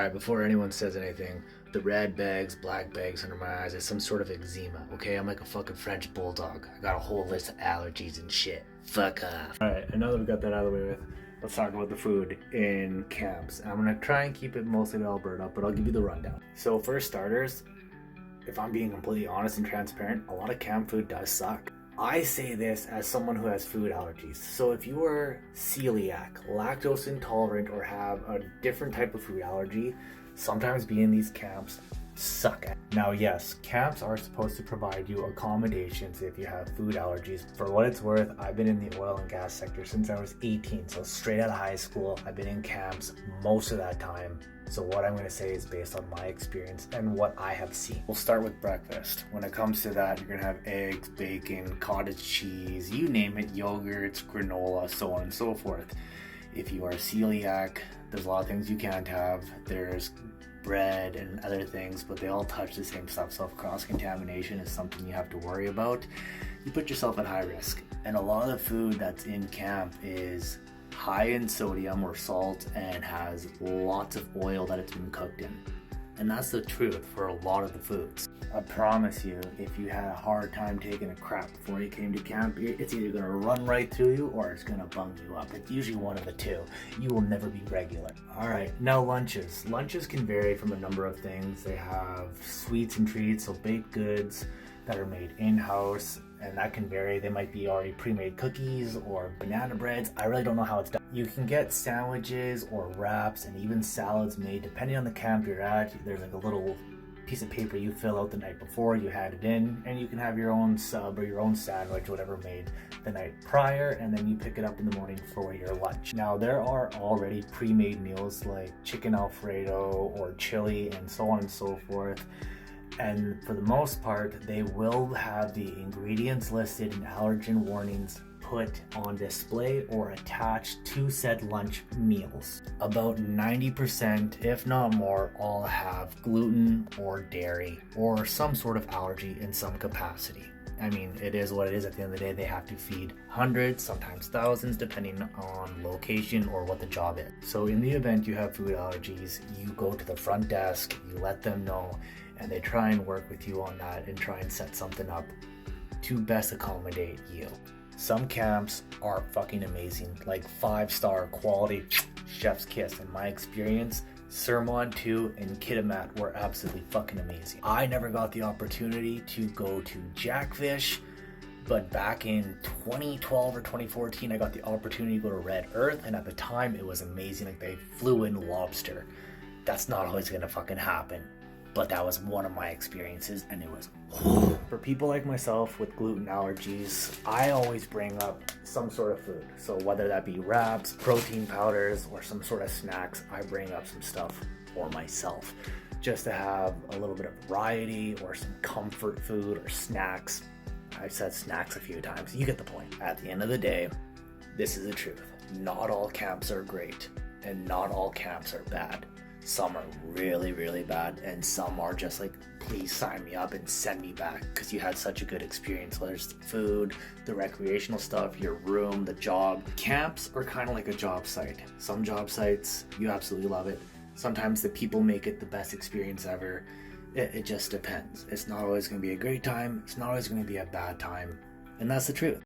Alright, before anyone says anything, the red bags, black bags under my eyes is some sort of eczema, okay? I'm like a fucking French bulldog. I got a whole list of allergies and shit. Fuck off. Alright, and now that we got that out of the way with, let's talk about the food in camps. I'm gonna try and keep it mostly to Alberta, but I'll give you the rundown. So for starters, if I'm being completely honest and transparent, a lot of camp food does suck. I say this as someone who has food allergies. So if you are celiac, lactose intolerant, or have a different type of food allergy, sometimes being in these camps suck. Now yes, camps are supposed to provide you accommodations if you have food allergies. For what it's worth, I've been in the oil and gas sector since I was 18, so straight out of high school. I've been in camps most of that time. So what I'm going to say is based on my experience and what I have seen. We'll start with breakfast. When it comes to that, you're going to have eggs, bacon, cottage cheese, you name it, yogurts, granola, so on and so forth. If you are celiac, there's a lot of things you can't have. There's bread and other things, but they all touch the same stuff. So if cross-contamination is something you have to worry about, you put yourself at high risk. And a lot of the food that's in camp is high in sodium or salt and has lots of oil that it's been cooked in. And that's the truth for a lot of the foods. I promise you, if you had a hard time taking a crap before you came to camp, it's either going to run right through you or it's going to bung you up. It's usually one of the two. You will never be regular. Alright, now lunches. Lunches can vary from a number of things. They have sweets and treats, so baked goods that are made in-house, and that can vary. They might be already pre-made cookies or banana breads. I really don't know how it's done. You can get sandwiches or wraps and even salads made depending on the camp you're at. There's like a little piece of paper you fill out the night before, you had it in, and you can have your own sub or your own sandwich, whatever, made the night prior, and then you pick it up in the morning for your lunch. Now there are already pre-made meals like chicken Alfredo or chili and so on and so forth. And for the most part, they will have the ingredients listed and allergen warnings put on display or attached to said lunch meals. About 90%, if not more, all have gluten or dairy or some sort of allergy in some capacity. I mean, it is what it is. At the end of the day, they have to feed hundreds, sometimes thousands, depending on location or what the job is. So in the event you have food allergies, you go to the front desk, you let them know, and they try and work with you on that and try and set something up to best accommodate you. Some camps are fucking amazing, like 5-star quality, chef's kiss. In my experience, Sermon 2 and Kitimat were absolutely fucking amazing. I never got the opportunity to go to Jackfish, but back in 2012 or 2014, I got the opportunity to go to Red Earth, and at the time it was amazing. Like, they flew in lobster. That's not always gonna fucking happen, but that was one of my experiences, and it was for people like myself with gluten allergies. I always bring up some sort of food, so whether that be wraps, protein powders, or some sort of snacks, I bring up some stuff for myself just to have a little bit of variety or some comfort food or snacks. I've said snacks a few times, you get the point. At the end of the day, this is the truth. Not all camps are great, and not all camps are bad. Some are really, really bad, and some are just like, please sign me up and send me back because you had such a good experience, whether it's the food, the recreational stuff, your room, the job. Camps are kind of like a job site. Some job sites, you absolutely love it. Sometimes the people make it the best experience ever. It just depends. It's not always going to be a great time. It's not always going to be a bad time. And that's the truth.